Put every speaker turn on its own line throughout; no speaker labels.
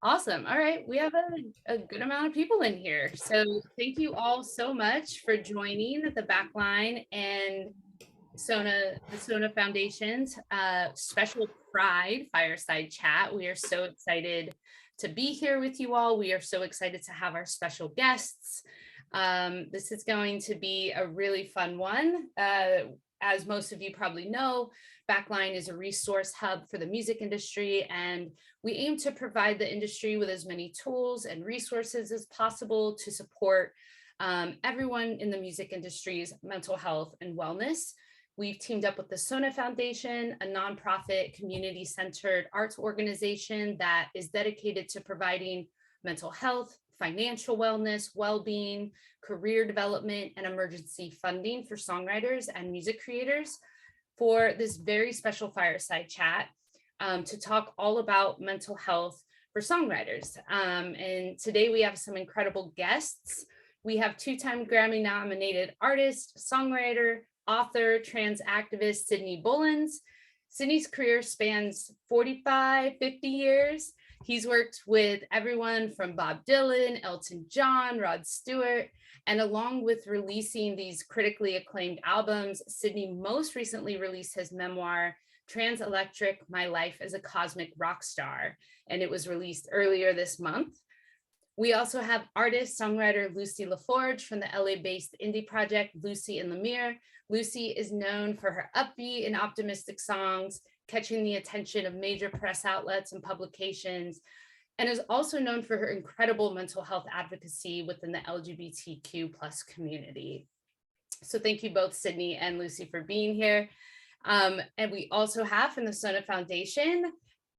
Awesome. All right. We have a good amount of people in here. So thank you all so much for joining the Backline and the SONA Foundation's special Pride Fireside Chat. We are so excited to be here with you all. We are so excited to have our special guests. This is going to be a really fun one. As most of you probably know, Backline is a resource hub for the music industry, and we aim to provide the industry with as many tools and resources as possible to support everyone in the music industry's mental health and wellness. We've teamed up with the SONA Foundation, a nonprofit community-centered arts organization that is dedicated to providing mental health, financial wellness, well-being, career development, and emergency funding for songwriters and music creators, for this very special fireside chat to talk all about mental health for songwriters. And today we have some incredible guests. We have two-time Grammy nominated artist, songwriter, author, trans activist, Sydney Bullens. Sydney's career spans 45, 50 years. He's worked with everyone from Bob Dylan, Elton John, Rod Stewart, and along with releasing these critically acclaimed albums, Sydney most recently released his memoir, Trans Electric: My Life as a Cosmic Rock Star, and it was released earlier this month. We also have artist, songwriter Lucy LaForge from the LA-based indie project Lucy in the Mirror. Lucy is known for her upbeat and optimistic songs, catching the attention of major press outlets and publications, and is also known for her incredible mental health advocacy within the LGBTQ+ community. So thank you both, Sydney and Lucy, for being here. And we also have from the SONA Foundation,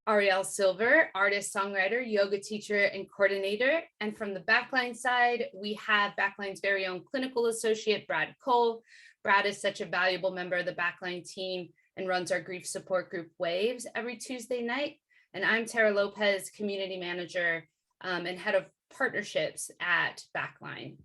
Ariel Silver, artist, songwriter, yoga teacher, and coordinator. And from the Backline side, we have Backline's very own clinical associate, Brad Cole. Brad is such a valuable member of the Backline team and runs our grief support group Waves every Tuesday night. And I'm Tara Lopez, community manager and head of partnerships at Backline.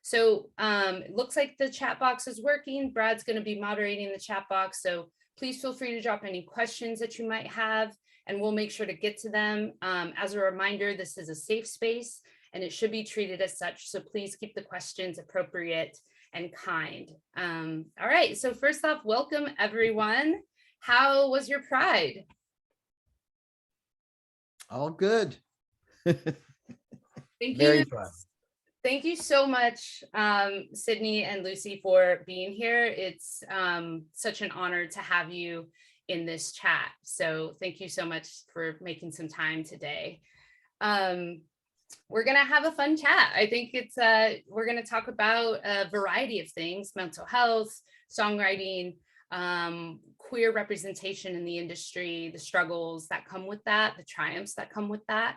So it looks like the chat box is working. Brad's going to be moderating the chat box. So please feel free to drop any questions that you might have, and we'll make sure to get to them. As a reminder, this is a safe space and it should be treated as such. So please keep the questions appropriate and kind. All right, so first off, welcome everyone. How was your Pride?
All good.
Thank
Very
you.
fun.
Thank you so much, Sydney and Lucy, for being here. It's such an honor to have you in this chat. So thank you so much for making some time today. We're gonna have a fun chat. I think it's we're gonna talk about a variety of things: mental health, songwriting, queer representation in the industry, the struggles that come with that, the triumphs that come with that.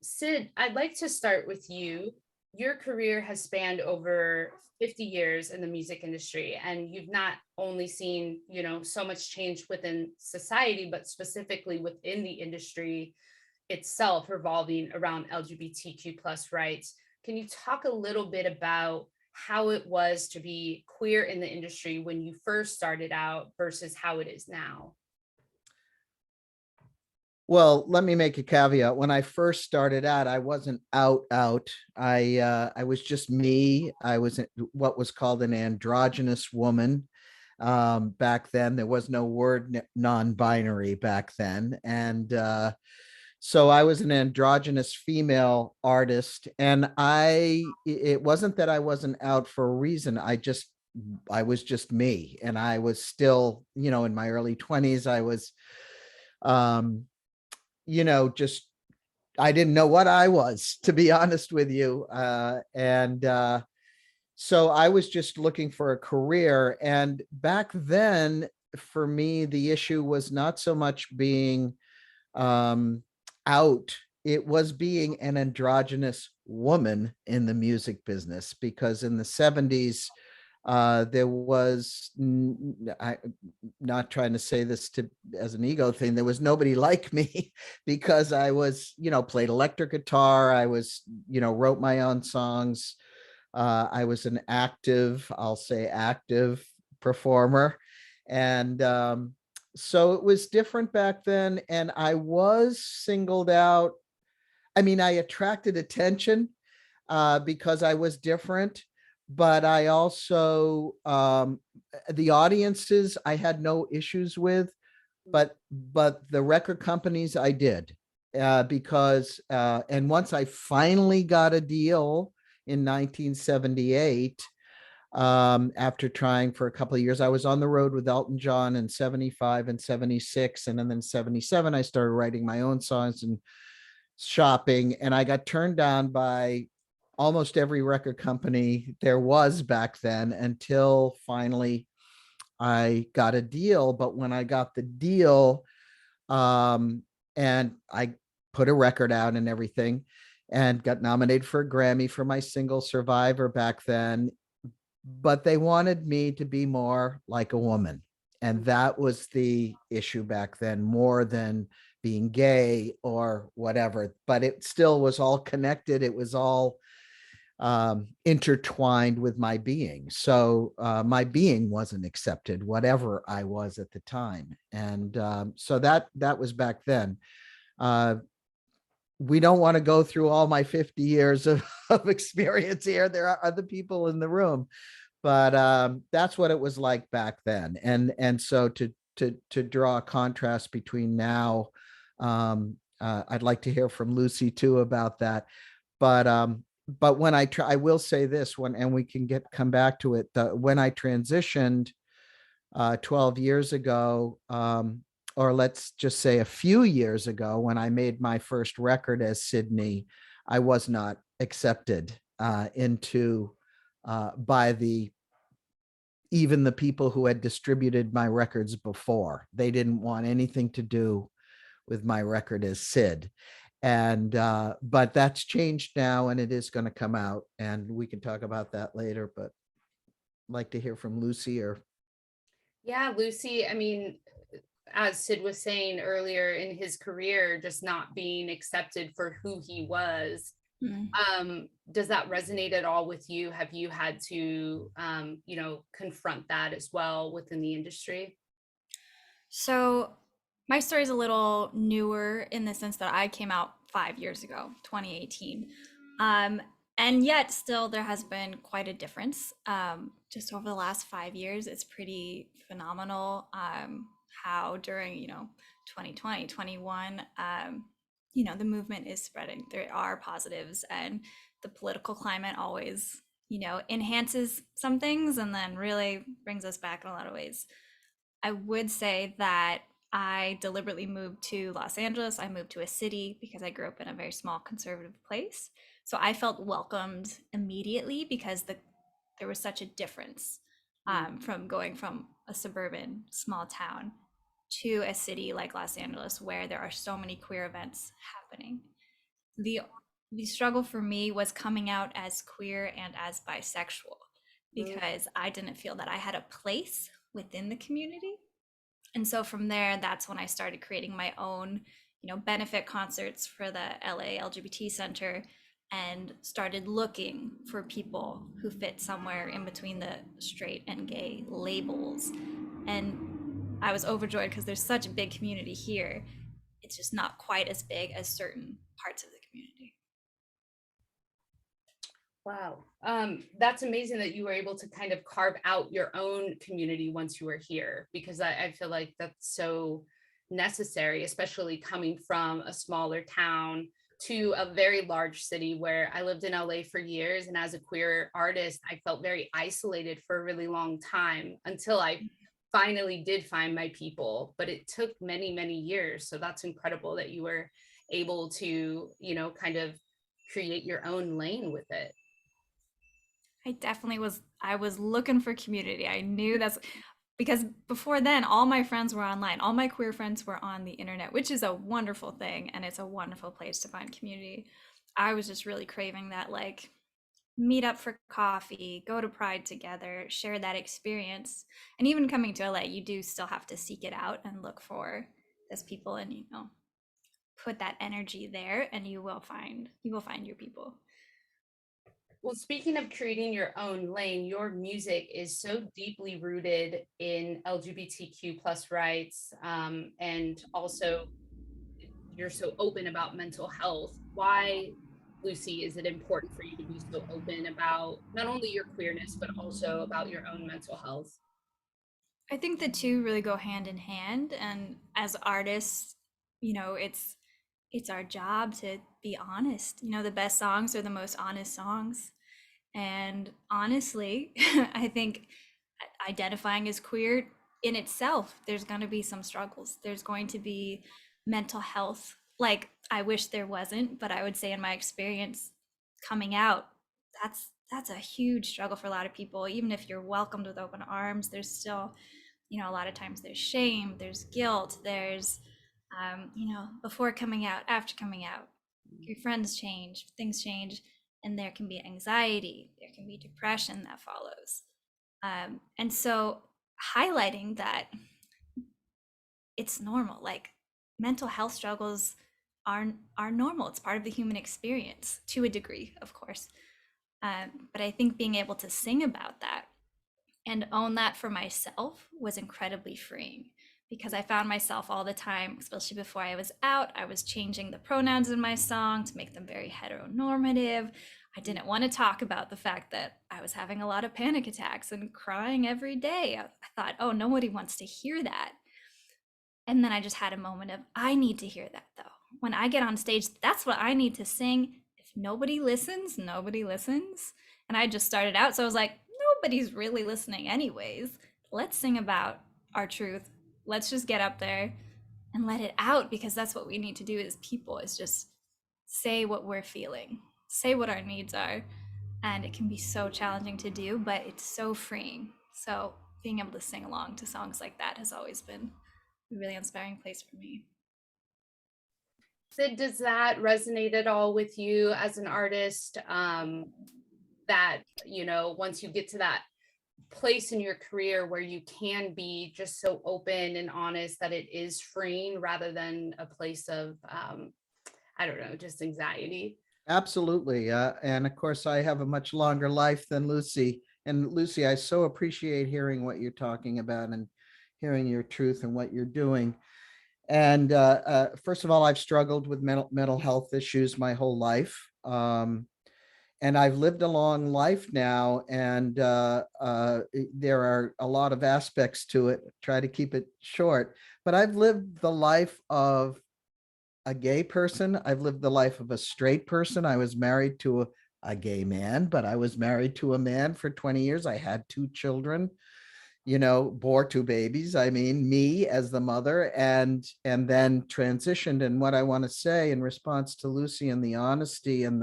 Sid, I'd like to start with you. Your career has spanned over 50 years in the music industry, and you've not only seen, you know, so much change within society, but specifically within the industry itself revolving around LGBTQ+ rights. Can you talk a little bit about how it was to be queer in the industry when you first started out versus how it is now?
Well, let me make a caveat. When I first started out, I wasn't out. I was just me. I was what was called an androgynous woman. Back then, there was no word non-binary back then. And so I was an androgynous female artist. And it wasn't that I wasn't out for a reason. I was just me. And I was still, you know, in my early 20s, I was, you know, just, I didn't know what I was, to be honest with you. So I was just looking for a career. And back then, for me, the issue was not so much being out, it was being an androgynous woman in the music business, because in the 70s, there was, I'm not trying to say this as an ego thing, there was nobody like me, because I was, you know, played electric guitar. I was, you know, wrote my own songs. I was an active, I'll say active performer. And so it was different back then. And I was singled out I mean, I attracted attention because I was different, but I also, the audiences I had no issues with, but the record companies I did, because and once I finally got a deal in 1978, after trying for a couple of years, I was on the road with Elton John in 75 and 76, and then 77 I started writing my own songs and shopping, and I got turned down by almost every record company there was back then, until finally I got a deal. But when I got the deal, and I put a record out and everything, and got nominated for a Grammy for my single Survivor back then, but they wanted me to be more like a woman. And that was the issue back then, more than being gay or whatever. But it still was all connected. It was all intertwined with my being. So my being wasn't accepted, whatever I was at the time. And so that was back then. We don't want to go through all my 50 years of experience here. There are other people in the room, but that's what it was like back then. And so to draw a contrast between now, I'd like to hear from Lucy too about that. But when I will say this, and we can come back to it. When I transitioned 12 years ago, or let's just say a few years ago, when I made my first record as Sydney, I was not accepted into by even the people who had distributed my records before. They didn't want anything to do with my record as Sid. And but that's changed now, and it is going to come out, and we can talk about that later. But I'd like to hear from Lucy. Or
Yeah, Lucy, I mean, as Sid was saying earlier in his career, just not being accepted for who he was. Does that resonate at all with you? Have you had to, confront that as well within the industry?
So my story is a little newer in the sense that I came out 5 years ago, 2018. Um, and yet still there has been quite a difference. Just over the last 5 years, it's pretty phenomenal how during, 2020, 21, the movement is spreading. There are positives, and the political climate always, enhances some things and then really brings us back in a lot of ways. I would say that I deliberately moved to Los Angeles. I moved to a city because I grew up in a very small conservative place. So I felt welcomed immediately because there was such a difference from going from a suburban small town to a city like Los Angeles, where there are so many queer events happening. The the struggle for me was coming out as queer and as bisexual because I didn't feel that I had a place within the community. And so from there, that's when I started creating my own, benefit concerts for the LA LGBT Center, and started looking for people who fit somewhere in between the straight and gay labels. And I was overjoyed because there's such a big community here. It's just not quite as big as certain parts of the community.
Wow. That's amazing that you were able to kind of carve out your own community once you were here, because I feel like that's so necessary, especially coming from a smaller town to a very large city where I lived in LA for years. And as a queer artist, I felt very isolated for a really long time until I finally did find my people. But it took many, many years. So that's incredible that you were able to, kind of create your own lane with it.
I was looking for community. I knew that's because before then, all my friends were online. All my queer friends were on the internet, which is a wonderful thing. And it's a wonderful place to find community. I was just really craving that, like, meet up for coffee, go to Pride together, share that experience. And even coming to LA, you do still have to seek it out and look for those people, and, put that energy there, and you will find your people.
Well, speaking of creating your own lane, your music is so deeply rooted in LGBTQ plus rights, and also you're so open about mental health. Why, Lucy, is it important for you to be so open about not only your queerness, but also about your own mental health?
I think the two really go hand in hand. And as artists, it's our job to be honest. The best songs are the most honest songs. And honestly, I think identifying as queer in itself, there's going to be some struggles. There's going to be mental health. Like, I wish there wasn't, but I would say in my experience coming out, that's a huge struggle for a lot of people. Even if you're welcomed with open arms, there's still, a lot of times there's shame, there's guilt, there's, before coming out, after coming out, your friends change, things change, and there can be anxiety, there can be depression that follows. And so highlighting that it's normal, like mental health struggles are normal. It's part of the human experience to a degree, of course. But I think being able to sing about that and own that for myself was incredibly freeing, because I found myself all the time, especially before I was out, I was changing the pronouns in my song to make them very heteronormative. I didn't want to talk about the fact that I was having a lot of panic attacks and crying every day. I thought, oh, nobody wants to hear that. And then I just had a moment of, I need to hear that though. When I get on stage, that's what I need to sing. If nobody listens, nobody listens. And I just started out, so I was like, nobody's really listening anyways. Let's sing about our truth. Let's just get up there and let it out, because that's what we need to do as people, is just say what we're feeling, say what our needs are. And it can be so challenging to do, but it's so freeing. So being able to sing along to songs like that has always been a really inspiring place for me.
Sid, does that resonate at all with you as an artist? That, once you get to that place in your career where you can be just so open and honest, that it is freeing rather than a place of, I don't know, just anxiety?
Absolutely. And of course, I have a much longer life than Lucy. And Lucy, I so appreciate hearing what you're talking about and hearing your truth and what you're doing. And first of all, I've struggled with mental health issues my whole life. And I've lived a long life now, and there are a lot of aspects to it. Try to keep it short, but I've lived the life of a gay person. I've lived the life of a straight person. I was married to a gay man, but I was married to a man for 20 years. I had 2 children, bore 2 babies. I mean, me as the mother, and then transitioned. And what I want to say in response to Lucy and the honesty and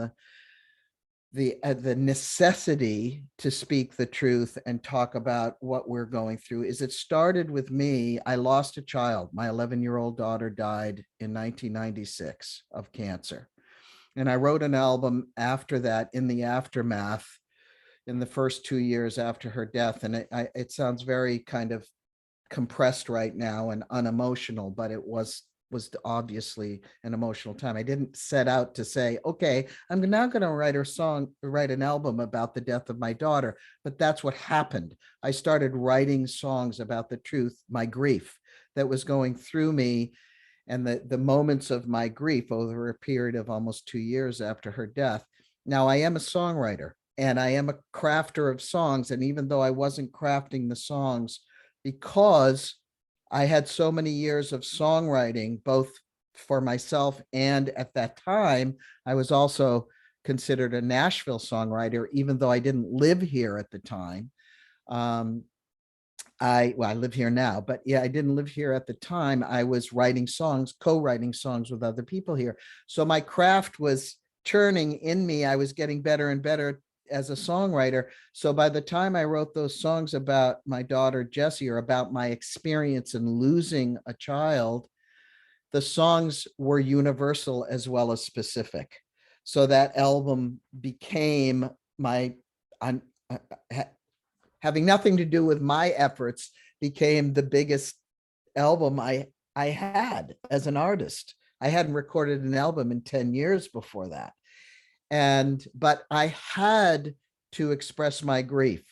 the necessity to speak the truth and talk about what we're going through is, it started with me. I lost a child. My 11-year-old daughter died in 1996 of cancer. And I wrote an album after that, in the aftermath, in the first 2 years after her death. And it sounds very kind of compressed right now and unemotional, but it was obviously an emotional time. I didn't set out to say, okay, I'm now going to write an album about the death of my daughter, but that's what happened. I started writing songs about the truth, my grief that was going through me, and the moments of my grief over a period of almost 2 years after her death. Now, I am a songwriter and I am a crafter of songs. And even though I wasn't crafting the songs, because I had so many years of songwriting, both for myself, and at that time, I was also considered a Nashville songwriter, even though I didn't live here at the time. I live here now, but yeah, I didn't live here at the time. I was writing songs, co-writing songs with other people here. So my craft was churning in me. I was getting better and better as a songwriter. So by the time I wrote those songs about my daughter, Jessie, or about my experience in losing a child, the songs were universal as well as specific. So that album became having nothing to do with my efforts, became the biggest album I had as an artist. I hadn't recorded an album in 10 years before that. But I had to express my grief.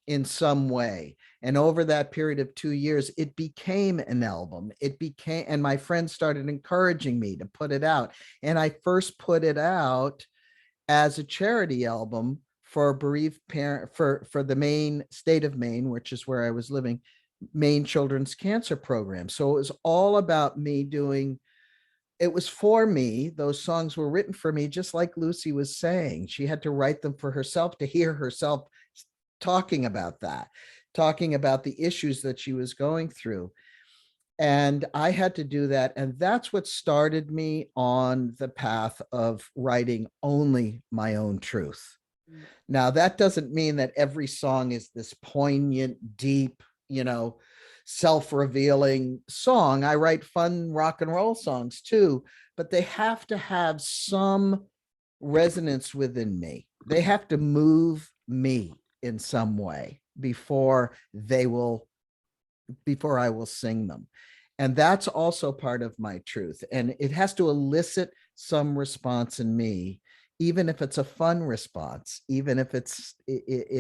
in some way. And over that period of 2 years, it became an album. And my friends started encouraging me to put it out. And I first put it out as a charity album for bereaved parent, for the Maine state of Maine, which is where I was living, Maine Children's Cancer Program. So it was all about me doing, it was for me. Those songs were written for me, just like Lucy was saying. She had to write them for herself, to hear herself talking about that, talking about the issues that she was going through. And I had to do that. And that's what started me on the path of writing only my own truth. Now, that doesn't mean that every song is this poignant, deep, self-revealing song. I write fun rock and roll songs too, but they have to have some resonance within me. They have to move me in some way before I will sing them. And that's also part of my truth. And it has to elicit some response in me, even if it's a fun response, even if it's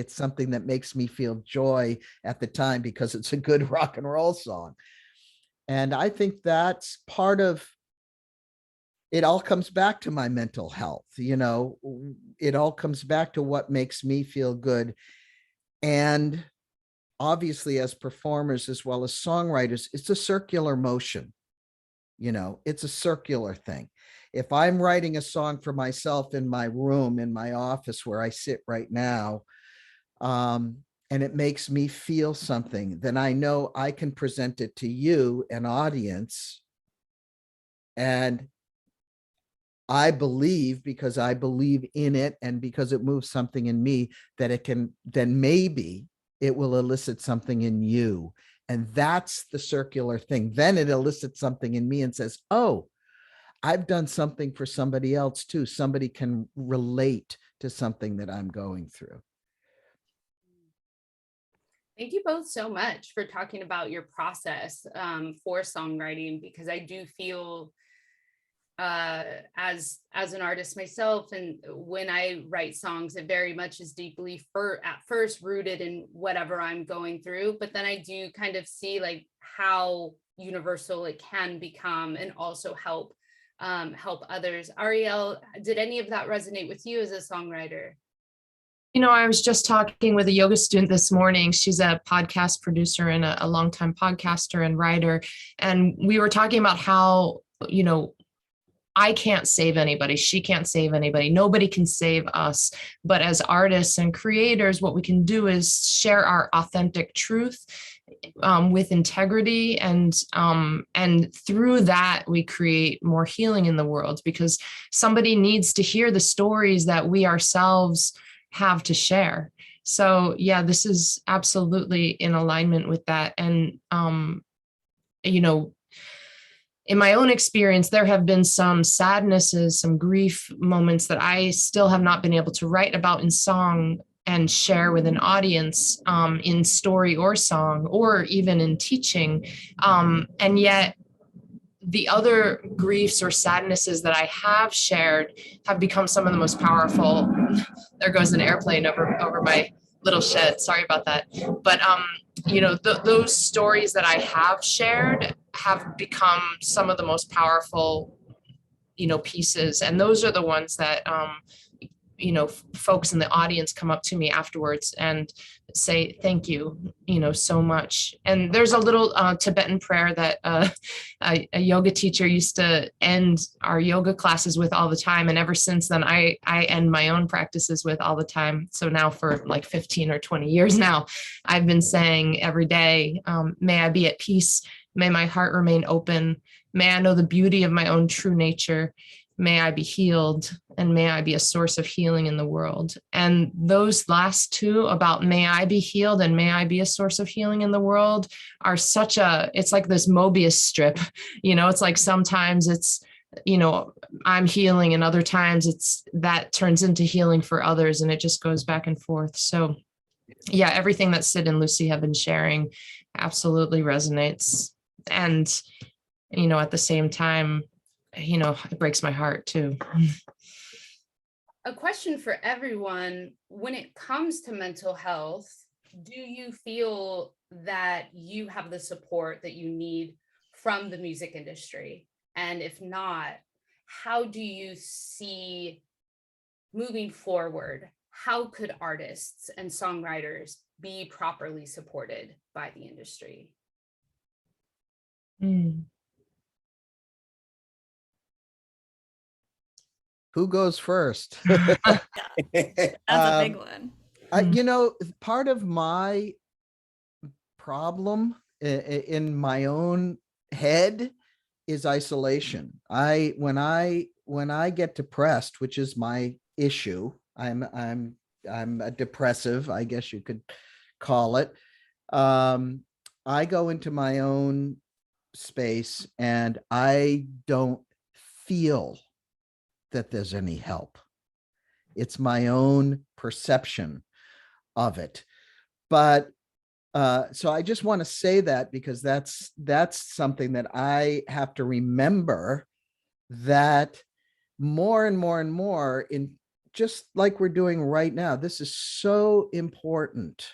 something that makes me feel joy at the time because it's a good rock and roll song. And I think that's part of it. All comes back to my mental health. It all comes back to what makes me feel good. And obviously, as performers as well as songwriters, it's a circular motion. It's a circular thing. If I'm writing a song for myself in my room, in my office where I sit right now, and it makes me feel something, then I know I can present it to you, an audience. And I believe, because I believe in it and because it moves something in me, that it can, then maybe it will elicit something in you. And that's the circular thing. Then it elicits something in me and says, oh, I've done something for somebody else too. Somebody can relate to something that I'm going through.
Thank you both so much for talking about your process for songwriting, because I do feel as an artist myself, and when I write songs, it very much is deeply at first rooted in whatever I'm going through, but then I do kind of see like how universal it can become and also help others. Ariel, did any of that resonate with you as a songwriter?
I was just talking with a yoga student this morning. She's a podcast producer and a longtime podcaster and writer. And we were talking about how, I can't save anybody. She can't save anybody. Nobody can save us. But as artists and creators, what we can do is share our authentic truth with integrity. And through that, we create more healing in the world, because somebody needs to hear the stories that we ourselves have to share. So yeah, this is absolutely in alignment with that. And, in my own experience, there have been some sadnesses, some grief moments that I still have not been able to write about in song and share with an audience in story or song, or even in teaching. And yet the other griefs or sadnesses that I have shared have become some of the most powerful. There goes an airplane over my little shed. Sorry about that. But, those stories that I have shared have become some of the most powerful, pieces. And those are the ones that, folks in the audience come up to me afterwards and say, thank you, so much. And there's a little Tibetan prayer that a yoga teacher used to end our yoga classes with all the time. And ever since then, I end my own practices with all the time. So now for like 15 or 20 years now, I've been saying every day, may I be at peace. May my heart remain open. May I know the beauty of my own true nature. May I be healed, and may I be a source of healing in the world. And those last two, about may I be healed and may I be a source of healing in the world, are it's like this Mobius strip. It's like sometimes it's, I'm healing, and other times that turns into healing for others, and it just goes back and forth. So yeah, everything that Sid and Lucy have been sharing absolutely resonates. And, at the same time, it breaks my heart too.
A question for everyone: when it comes to mental health, do you feel that you have the support that you need from the music industry? And if not, how do you see moving forward? How could artists and songwriters be properly supported by the industry?
Who goes first?
That's a big one.
You know, part of my problem in my own head is isolation. When I get depressed, which is my issue, I'm a depressive, I guess you could call it. I go into my own space and I don't feel that there's any help. It's my own perception of it. But so I just want to say that because that's something that I have to remember, that more and more and more, in just like we're doing right now, this is so important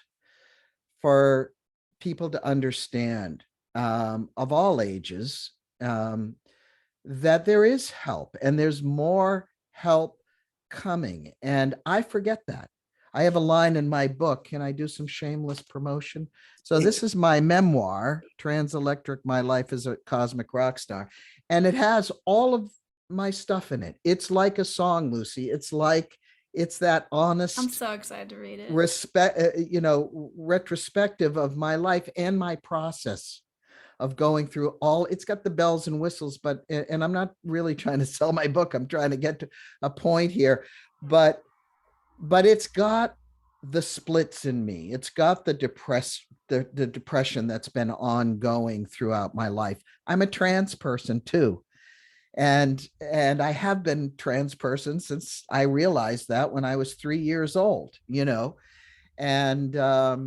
for people to understand, of all ages, that there is help and there's more help coming. And I forget that. I have a line in my book. Can I do some shameless promotion? So this is my memoir, Trans Electric, My Life as a Cosmic Rock Star. And it has all of my stuff in it. It's like a song, Lucy. It's that honest,
I'm so excited to read it.
Retrospective of my life and my process of going through all. It's got the bells and whistles, and I'm not really trying to sell my book. I'm trying to get to a point here, but it's got the splits in me. It's got the depression that's been ongoing throughout my life. I'm a trans person too. And I have been trans person since I realized that when I was 3 years old, and I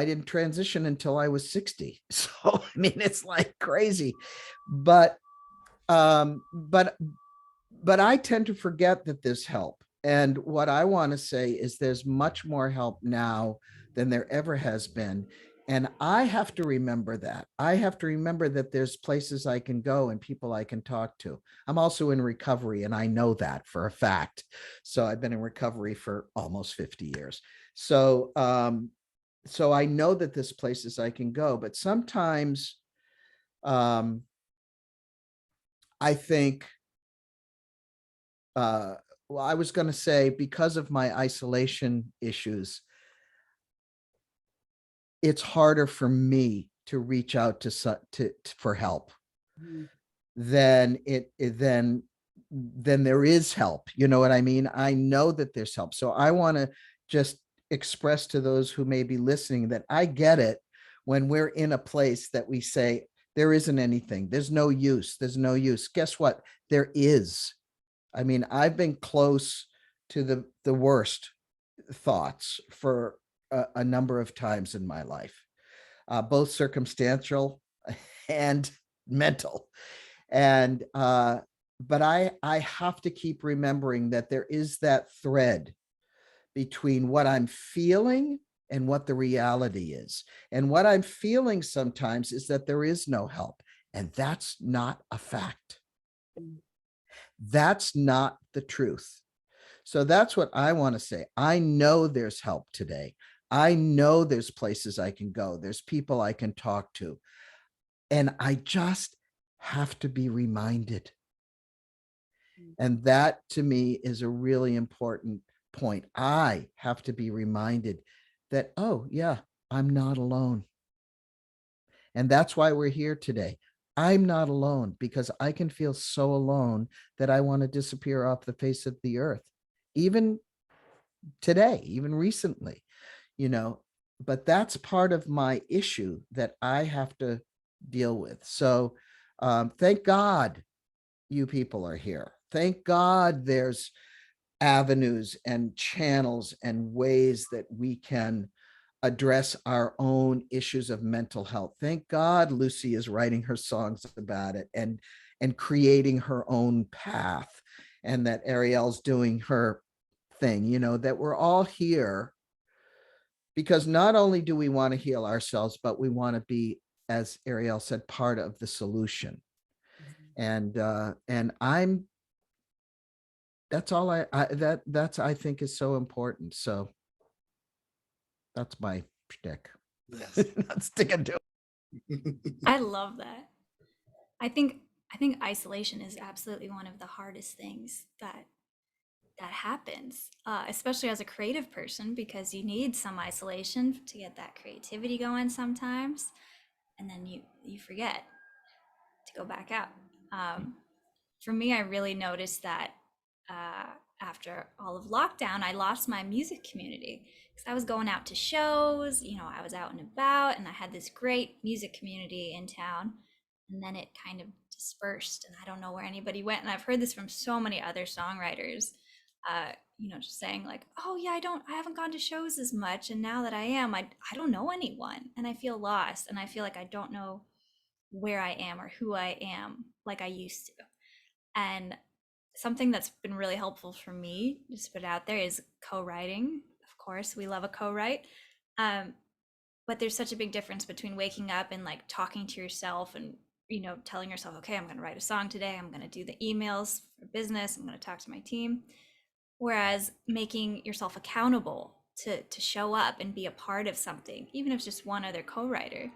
didn't transition until I was 60. So, I mean, it's like crazy, but I tend to forget that there's help. And what I want to say is there's much more help now than there ever has been. And I have to remember that. I have to remember that there's places I can go and people I can talk to. I'm also in recovery, and I know that for a fact. So I've been in recovery for almost 50 years. So I know that there's places I can go, but sometimes I think, well, I was going to say, because of my isolation issues, it's harder for me to reach out for help than there is help. You know what I mean? I know that there's help. So I want to just express to those who may be listening that I get it when we're in a place that we say, there isn't anything, there's no use. Guess what? There is. I mean, I've been close to the worst thoughts for a number of times in my life, both circumstantial and mental. And but I have to keep remembering that there is that thread between what I'm feeling and what the reality is. And what I'm feeling sometimes is that there is no help. And that's not a fact. That's not the truth. So that's what I want to say. I know there's help today. I know there's places I can go. There's people I can talk to. And I just have to be reminded. And that to me is a really important point. I have to be reminded that, oh yeah, I'm not alone. And that's why we're here today. I'm not alone, because I can feel so alone that I want to disappear off the face of the earth. Even today, even recently, but that's part of my issue that I have to deal with. So thank God you people are here. Thank God there's avenues and channels and ways that we can address our own issues of mental health. Thank God Lucy is writing her songs about it and creating her own path, and that Ariel's doing her thing, that we're all here because not only do we want to heal ourselves, but we want to be, as Ariel said, part of the solution. And that's all I think is so important. So that's my shtick.
Yes.
Not sticking to it.
I love that. I think isolation is absolutely one of the hardest things that happens, especially as a creative person, because you need some isolation to get that creativity going sometimes, and then you forget to go back out. For me, I really noticed that after all of lockdown, I lost my music community because I was going out to shows, I was out and about, and I had this great music community in town, and then it kind of dispersed, and I don't know where anybody went. And I've heard this from so many other songwriters, just saying like, oh yeah, I haven't gone to shows as much, and now that I am, I don't know anyone, and I feel lost, and I feel like I don't know where I am or who I am like I used to. And something that's been really helpful for me, just put it out there, is co-writing. Of course, we love a co-write. But there's such a big difference between waking up and like talking to yourself and, telling yourself, okay, I'm going to write a song today. I'm going to do the emails for business. I'm going to talk to my team. Whereas making yourself accountable to show up and be a part of something, even if it's just one other co-writer,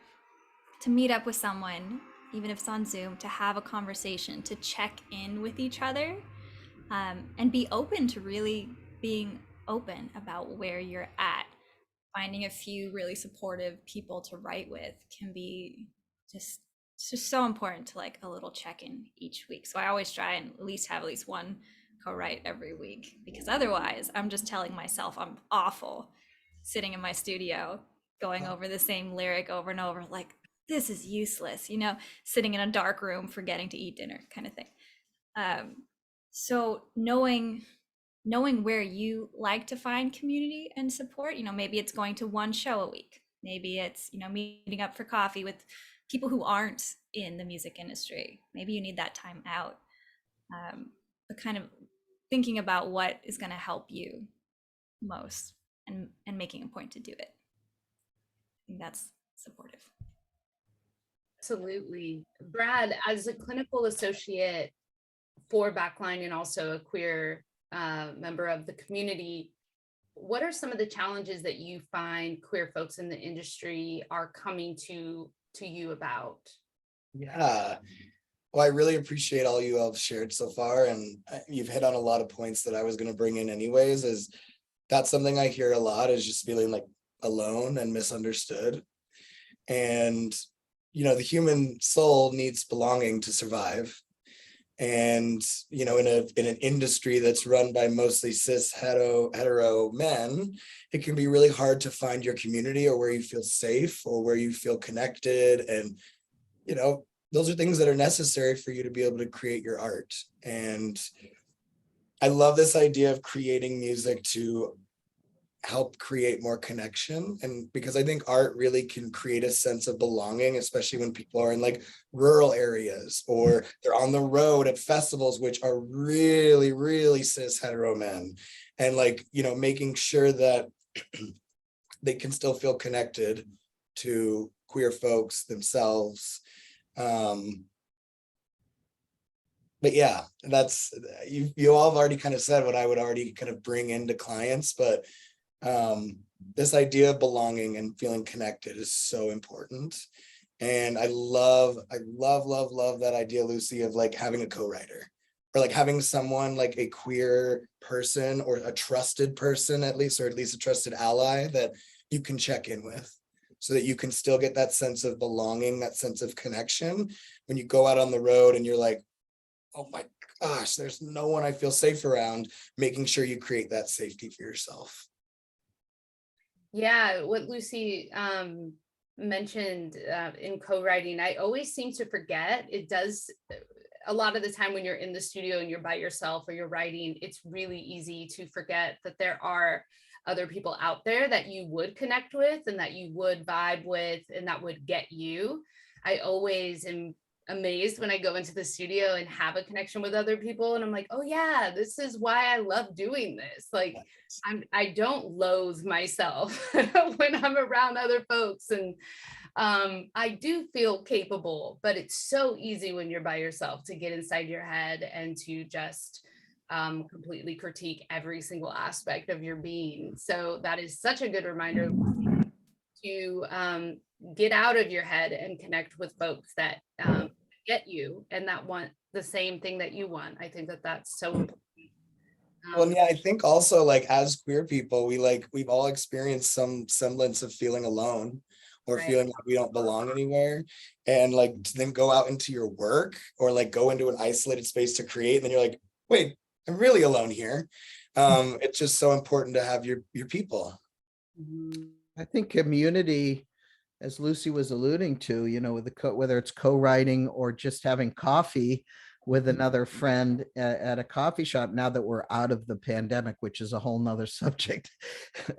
to meet up with someone, even if it's on Zoom, to have a conversation, to check in with each other, and be open to really being open about where you're at. Finding a few really supportive people to write with can be just so important to like a little check-in each week. So I always try and at least have one co-write every week, because otherwise I'm just telling myself I'm awful sitting in my studio going over the same lyric over and over, like, this is useless, sitting in a dark room forgetting to eat dinner kind of thing. So knowing where you like to find community and support, maybe it's going to one show a week, maybe it's meeting up for coffee with people who aren't in the music industry, maybe you need that time out, but kind of thinking about what is going to help you most, and making a point to do it. I think that's supportive.
Absolutely. Brad, as a clinical associate for Backline and also a queer member of the community, what are some of the challenges that you find queer folks in the industry are coming to you about?
Yeah. Well, I really appreciate all you all have shared so far, and you've hit on a lot of points that I was going to bring in anyways. Is that's something I hear a lot, is just feeling like alone and misunderstood. And the human soul needs belonging to survive. And in an industry that's run by mostly cis hetero men, it can be really hard to find your community, or where you feel safe, or where you feel connected. And those are things that are necessary for you to be able to create your art. And I love this idea of creating music to help create more connection, and because I think art really can create a sense of belonging, especially when people are in like rural areas, or they're on the road at festivals, which are really, really cis hetero men, and making sure that they can still feel connected to queer folks themselves. But yeah, that's you all have already kind of said what I would already kind of bring into clients, but this idea of belonging and feeling connected is so important. And I love that idea, Lucy, of like having a co-writer, or like having someone like a queer person, or a trusted person at least, or at least a trusted ally that you can check in with, so that you can still get that sense of belonging, that sense of connection when you go out on the road and you're like, oh my gosh, there's no one I feel safe around. Making sure you create that safety for yourself.
Yeah, what Lucy mentioned in co-writing, I always seem to forget. It does a lot of the time when you're in the studio and you're by yourself or you're writing, it's really easy to forget that there are other people out there that you would connect with and that you would vibe with and that would get you. I always am amazed when I go into the studio and have a connection with other people. And I'm like, oh yeah, this is why I love doing this. Like I don't loathe myself when I'm around other folks. And I do feel capable, but it's so easy when you're by yourself to get inside your head and to just completely critique every single aspect of your being. So that is such a good reminder to get out of your head and connect with folks that get you and that want the same thing that you want. I think that that's so important.
Well, yeah, I think also like as queer people, we've all experienced some semblance of feeling alone or
Right.
feeling like we don't belong anywhere. And like to then go out into your work or like go into an isolated space to create, and then you're like, wait, I'm really alone here. It's just so important to have your people.
I think community, as Lucy was alluding to, with whether it's co-writing or just having coffee with another friend at a coffee shop, now that we're out of the pandemic, which is a whole nother subject,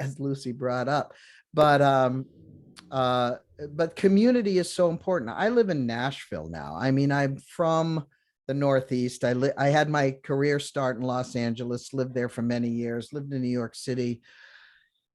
as Lucy brought up. But community is so important. I live in Nashville now. I mean, I'm from the Northeast. I had my career start in Los Angeles, lived there for many years, lived in New York City.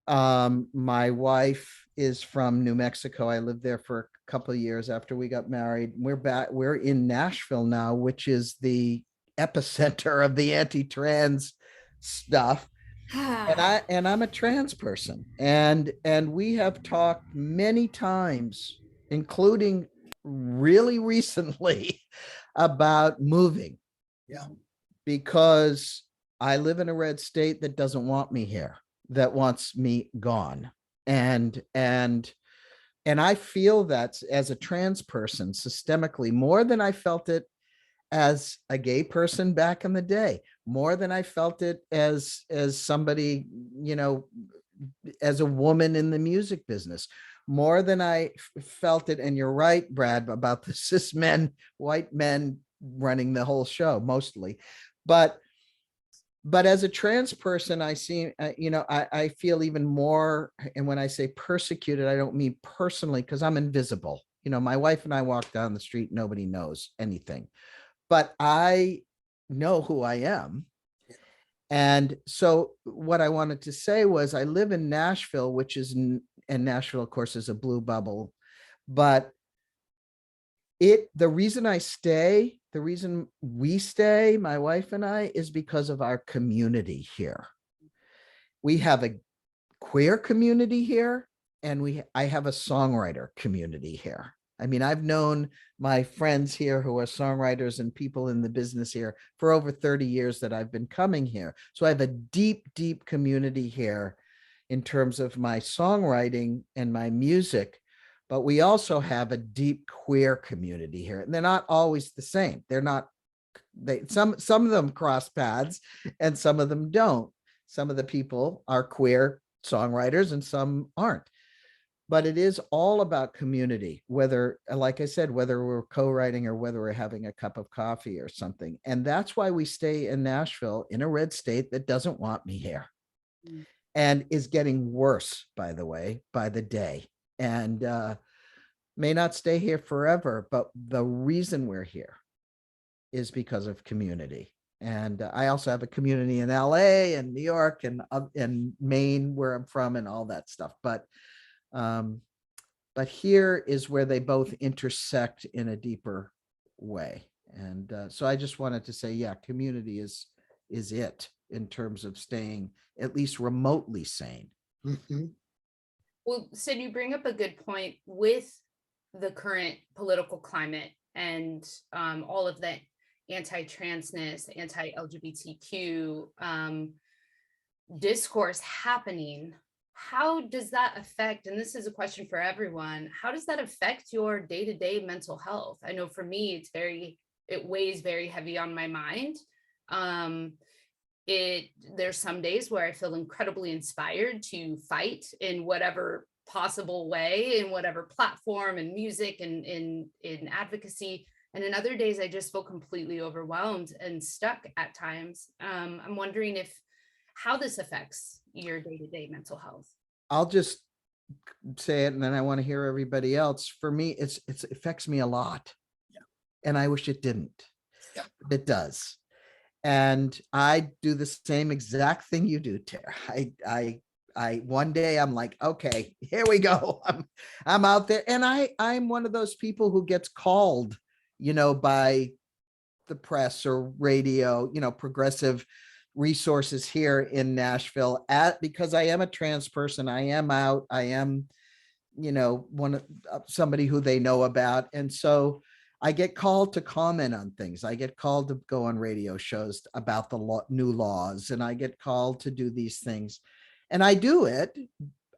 My wife is from New Mexico. I lived there for a couple of years after we got married. We're in Nashville now, which is the epicenter of the anti-trans stuff. And I'm a trans person, and we have talked many times, including really recently, about moving.
Yeah.
Because I live in a red state that doesn't want me here, that wants me gone. And I feel that as a trans person systemically more than I felt it as a gay person back in the day, more than I felt it as somebody, as a woman in the music business, more than I felt it. And you're right, Brad, about the cis men, white men running the whole show mostly. But as a trans person, I see, I feel even more. And when I say persecuted, I don't mean personally, because I'm invisible. My wife and I walk down the street, nobody knows anything, but I know who I am. And so what I wanted to say was I live in Nashville, which is, and Nashville, of course, is a blue bubble, but the reason we stay, my wife and I, is because of our community here. We have a queer community here, and I have a songwriter community here. I mean, I've known my friends here who are songwriters and people in the business here for over 30 years that I've been coming here. So I have a deep, deep community here in terms of my songwriting and my music. But we also have a deep queer community here. And they're not always the same. Some of them cross paths and some of them don't. Some of the people are queer songwriters and some aren't. But it is all about community, whether, like I said, whether we're co-writing or whether we're having a cup of coffee or something. And that's why we stay in Nashville, in a red state that doesn't want me here and is getting worse, by the way, by the day. And may not stay here forever, but the reason we're here is because of community. And I also have a community in LA and New York and Maine, where I'm from, and all that stuff. But here is where they both intersect in a deeper way. And so I just wanted to say, yeah, community is it in terms of staying at least remotely sane.
Mm-hmm.
Well, Sid, you bring up a good point with the current political climate and all of that anti-transness, anti-LGBTQ discourse happening. How does that affect, and this is a question for everyone, how does that affect your day-to-day mental health? I know for me, it weighs very heavy on my mind. There's some days where I feel incredibly inspired to fight in whatever possible way, in whatever platform and music and in advocacy. And in other days, I just feel completely overwhelmed and stuck at times. I'm wondering how this affects your day-to-day mental health.
I'll just say it, and then I want to hear everybody else. For me, it affects me a lot. and I wish it didn't.
Yeah.
It does. And I do the same exact thing you do, Tara. I one day I'm like, okay, here we go. I'm out there, and I'm one of those people who gets called, by the press or radio, progressive resources here in Nashville because I am a trans person. I am out. I am, somebody who they know about. And so I get called to comment on things. I get called to go on radio shows about the new laws, and I get called to do these things. And I do it,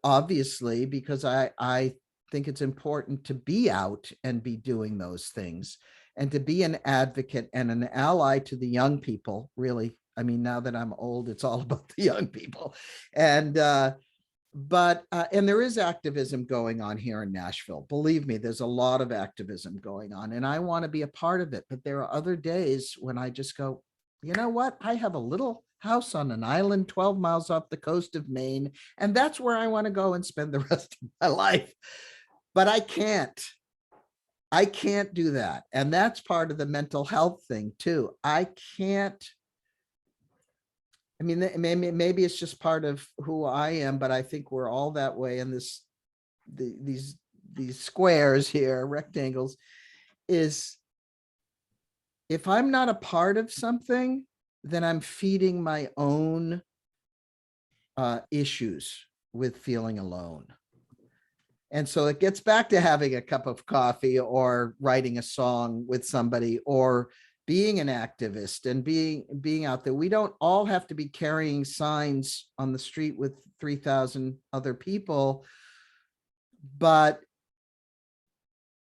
obviously, because I think it's important to be out and be doing those things and to be an advocate and an ally to the young people, really. I mean, now that I'm old, it's all about the young people. And and there is activism going on here in Nashville. Believe me, there's a lot of activism going on, and I want to be a part of it. But there are other days when I just go, you know what? I have a little house on an island 12 miles off the coast of Maine, and that's where I want to go and spend the rest of my life. But I can't do that. And that's part of the mental health thing too. I can't. I mean, maybe it's just part of who I am, but I think we're all that way. And these squares here, rectangles, is if I'm not a part of something, then I'm feeding my own issues with feeling alone. And so it gets back to having a cup of coffee or writing a song with somebody or being an activist and being out there. We don't all have to be carrying signs on the street with 3,000 other people, but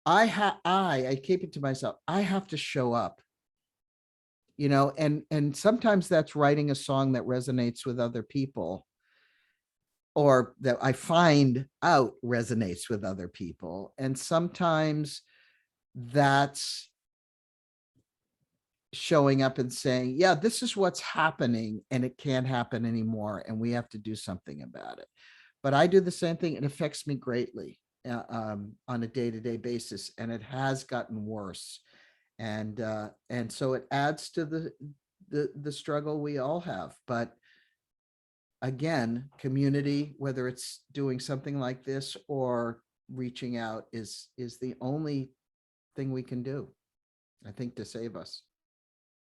I keep it to myself. I have to show up, and sometimes that's writing a song that resonates with other people, or that I find out resonates with other people. And sometimes that's showing up and saying, yeah, this is what's happening and it can't happen anymore, and we have to do something about it. But I do the same thing. It affects me greatly on a day-to-day basis, and it has gotten worse. And so it adds to the struggle we all have. But again, community, whether it's doing something like this or reaching out, is the only thing we can do, I think, to save us.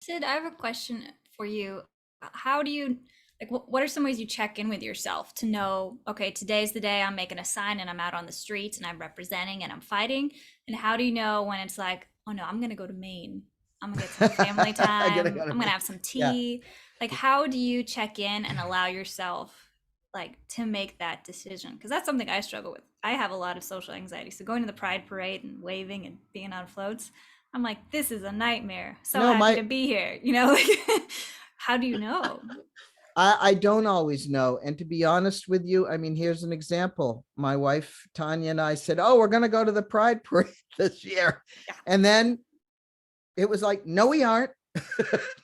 Sid, I have a question for you. How do you, what are some ways you check in with yourself to know, okay, today's the day I'm making a sign and I'm out on the streets and I'm representing and I'm fighting? And how do you know when it's like, oh no, I'm going to go to Maine. I'm going to get some family time. I'm going to have some tea. Yeah. How do you check in and allow yourself to make that decision? Because that's something I struggle with. I have a lot of social anxiety. So going to the Pride Parade and waving and being on floats, I'm like, this is a nightmare. So happy to be here. How do you know?
I don't always know. And to be honest with you, I mean, here's an example. My wife, Tanya, and I said, oh, we're going to go to the Pride Parade this year. Yeah. And then it was like, no, we aren't.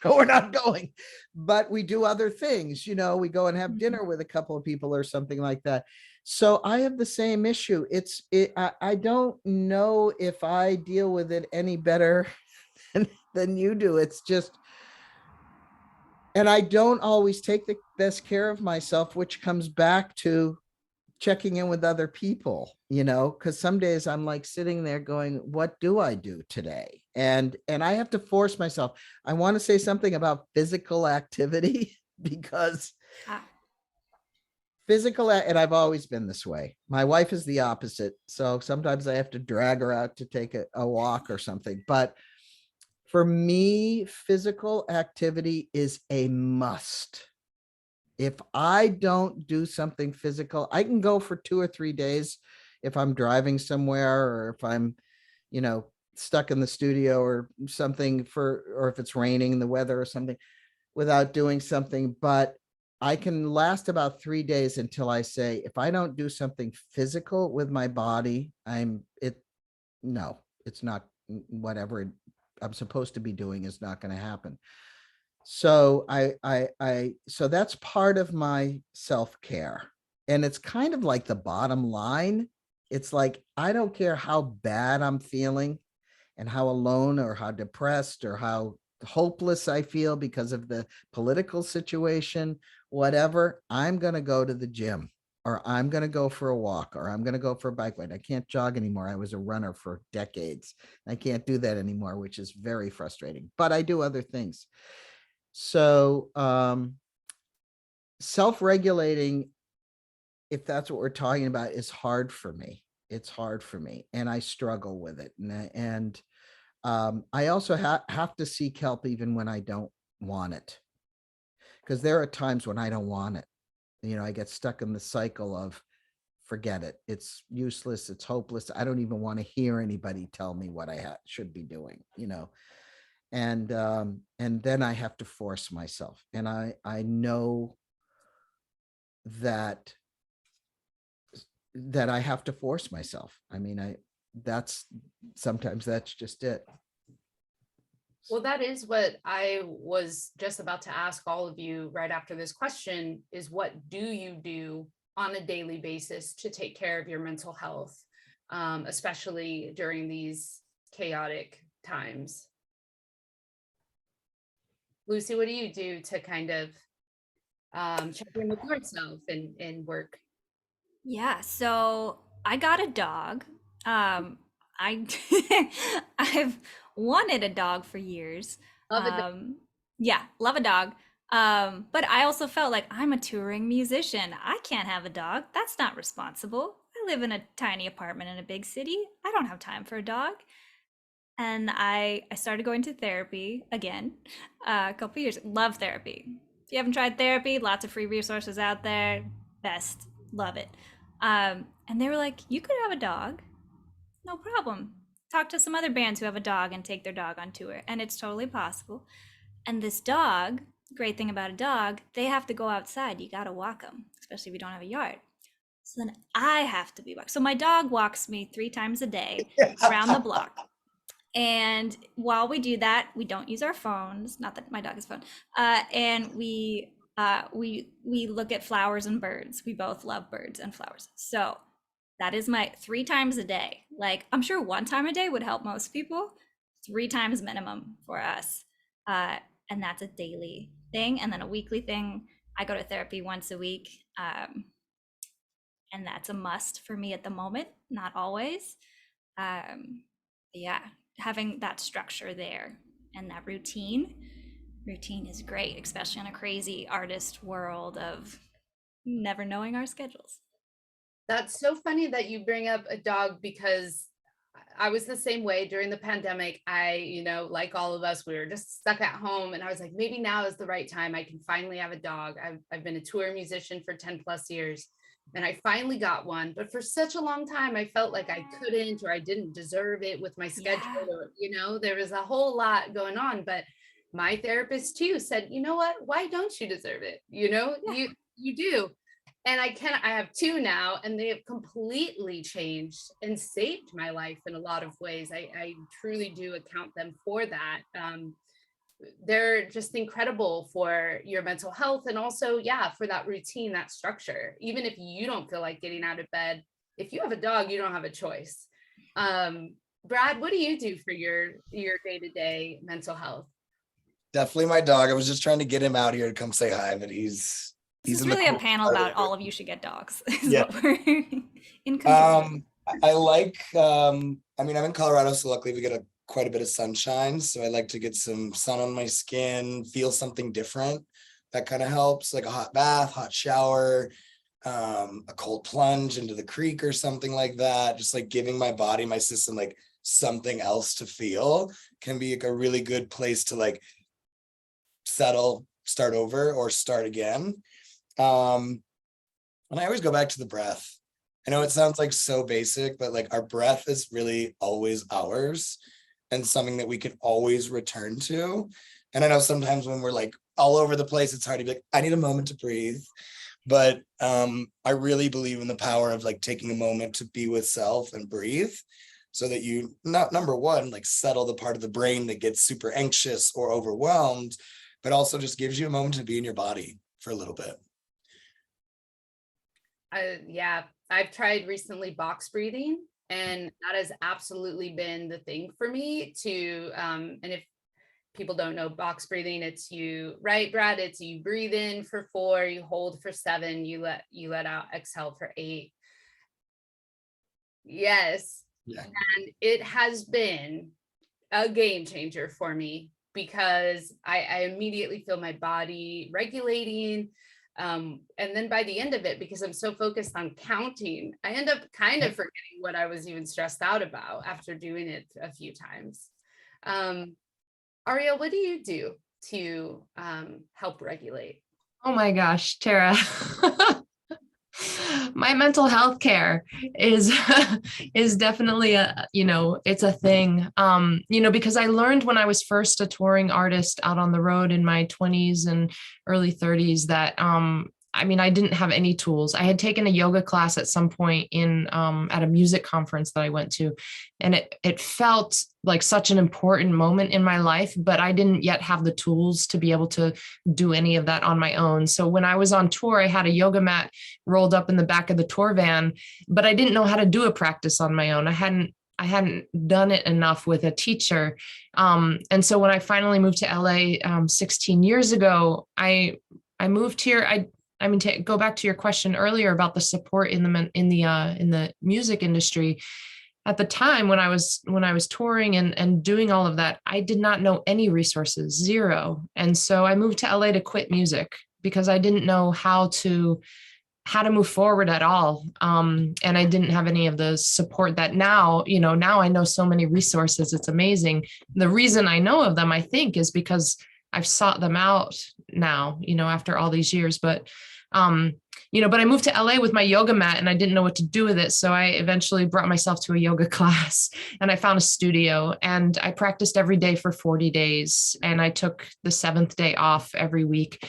No, we're not going. But we do other things. We go and have dinner with a couple of people or something like that. So I have the same issue. I don't know if I deal with it any better than you do. It's just, and I don't always take the best care of myself, which comes back to checking in with other people, because some days I'm like sitting there going, what do I do today? And I have to force myself. I want to say something about physical activity because and I've always been this way. My wife is the opposite. So sometimes I have to drag her out to take a walk or something. But for me, physical activity is a must. If I don't do something physical, I can go for 2 or 3 days if I'm driving somewhere, or if I'm, stuck in the studio or something, or if it's raining in the weather or something, without doing something. But I can last about 3 days until I say, if I don't do something physical with my body, it's not, whatever I'm supposed to be doing is not going to happen. So so that's part of my self-care. And it's kind of like the bottom line. It's like, I don't care how bad I'm feeling. and how alone or how depressed or how hopeless I feel because of the political situation, whatever, I'm going to go to the gym, or I'm going to go for a walk, or I'm going to go for a bike ride. I can't jog anymore. I was a runner for decades. I can't do that anymore, which is very frustrating, but I do other things. So self-regulating, if that's what we're talking about, is hard for me. It's hard for me, and I struggle with it. And I also have to seek help even when I don't want it, because there are times when I don't want it. I get stuck in the cycle of forget it. It's useless. It's hopeless. I don't even want to hear anybody tell me what I should be doing, and then I have to force myself. And I know that I have to force myself. I mean, sometimes that's just it.
Well, that is what I was just about to ask all of you right after this question, is what do you do on a daily basis to take care of your mental health, especially during these chaotic times? Lucy, what do you do to kind of check in with yourself and work?
Yeah, so I got a dog. I I've wanted a dog for years.
Love it.
Yeah, love a dog. But I also felt like I'm a touring musician. I can't have a dog. That's not responsible. I live in a tiny apartment in a big city. I don't have time for a dog. And I started going to therapy again a couple years. Love therapy. If you haven't tried therapy, lots of free resources out there. Best. Love it. And they were like, you could have a dog. No problem. Talk to some other bands who have a dog and take their dog on tour. And it's totally possible. And this dog, great thing about a dog, they have to go outside. You got to walk them, especially if you don't have a yard. So then I have to be walked. So my dog walks me 3 times a day around the block. And while we do that, we don't use our phones. Not that my dog has a phone. And we look at flowers and birds. We both love birds and flowers. So that is my 3 times a day. Like, I'm sure 1 time a day would help most people. 3 times minimum for us. And that's a daily thing. And then a weekly thing. I go to therapy once a week. And that's a must for me at the moment. Not always. Yeah, having that structure there and that routine is great, especially in a crazy artist world of never knowing our schedules.
That's so funny that you bring up a dog, because I was the same way during the pandemic. I, like all of us, we were just stuck at home, and I was like, maybe now is the right time. I can finally have a dog. I've been a tour musician for 10 plus years, and I finally got one. But for such a long time, I felt like I couldn't, or I didn't deserve it with my schedule.
Yeah.
Or, there was a whole lot going on. But my therapist too said, you know what? Why don't you deserve it?
Yeah.
You do. And I have 2 now, and they have completely changed and saved my life in a lot of ways. I truly do account them for that. They're just incredible for your mental health, and also, for that routine, that structure. Even if you don't feel like getting out of bed, if you have a dog, you don't have a choice. Brad, what do you do for your day-to-day mental health?
Definitely my dog. I was just trying to get him out here to come say hi, but he's
This is really a panel about all of you should get dogs.
Yeah.
In
I like, I'm in Colorado, so luckily we get quite a bit of sunshine. So I like to get some sun on my skin, feel something different. That kind of helps, like a hot bath, hot shower, a cold plunge into the creek or something like that. Just like giving my body, my system, like something else to feel can be like a really good place to like settle, start over, or start again. And I always go back to the breath. I know it sounds like so basic, but like our breath is really always ours and something that we can always return to. And I know sometimes when we're like all over the place, it's hard to be like, I need a moment to breathe. But I really believe in the power of like taking a moment to be with self and breathe, so that you, not number one, like settle the part of the brain that gets super anxious or overwhelmed, but also just gives you a moment to be in your body for a little bit.
I've tried recently box breathing, And that has absolutely been the thing for me to, and if people don't know box breathing, it's you, right, Brad? It's you breathe in for 4, you hold for 7, you let out, exhale for 8. Yes.
Yeah.
And it has been a game changer for me because I immediately feel my body regulating. And then by the end of it, because I'm so focused on counting, I end up kind of forgetting what I was even stressed out about after doing it a few times. Ariel, what do you do to help regulate?
Oh my gosh, Tara. My mental health care is is definitely it's a thing. Because I learned when I was first a touring artist out on the road in my 20s and early 30s that I didn't have any tools. I had taken a yoga class at some point in at a music conference that I went to, and it felt like such an important moment in my life, but I didn't yet have the tools to be able to do any of that on my own. So when I was on tour, I had a yoga mat rolled up in the back of the tour van, but I didn't know how to do a practice on my own. I hadn't done it enough with a teacher. And so when I finally moved to LA 16 years ago, I moved here. To go back to your question earlier about the support in the music industry. At the time when I was touring and doing all of that, I did not know any resources, zero. And so I moved to LA to quit music because I didn't know how to move forward at all. And I didn't have any of the support that now I know so many resources. It's amazing. The reason I know of them, I think, is because I've sought them out now, after all these years. But I moved to LA with my yoga mat and I didn't know what to do with it. So I eventually brought myself to a yoga class and I found a studio and I practiced every day for 40 days. And I took the 7th day off every week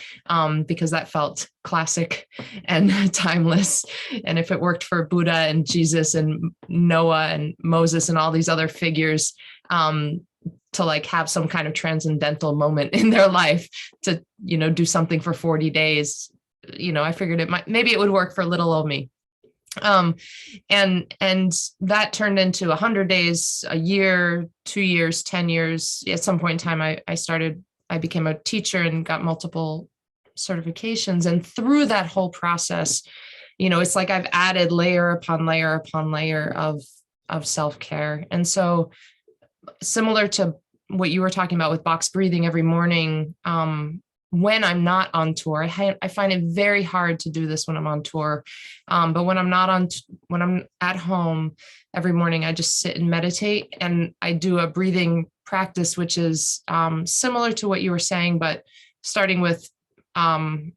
because that felt classic and timeless. And if it worked for Buddha and Jesus and Noah and Moses and all these other figures, to like have some kind of transcendental moment in their life to, do something for 40 days, I figured maybe it would work for little old me. And that turned into 100 days, a year, 2 years, 10 years. At some point in time, I became a teacher and got multiple certifications. And through that whole process, it's like I've added layer upon layer upon layer of self-care. And so similar to what you were talking about with box breathing every morning, when I'm not on tour, I find it very hard to do this when I'm on tour. But when I'm at home every morning, I just sit and meditate and I do a breathing practice, which is similar to what you were saying, but starting with a